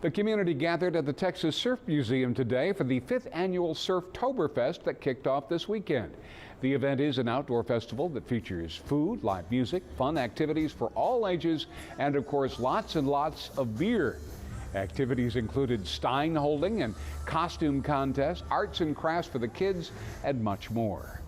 The community gathered at the Texas Surf Museum today for the 5th Annual Surftoberfest that kicked off this weekend. The event is an outdoor festival that features food, live music, fun activities for all ages, and of course lots and lots of beer. Activities included stein holding and costume contests, arts and crafts for the kids, and much more.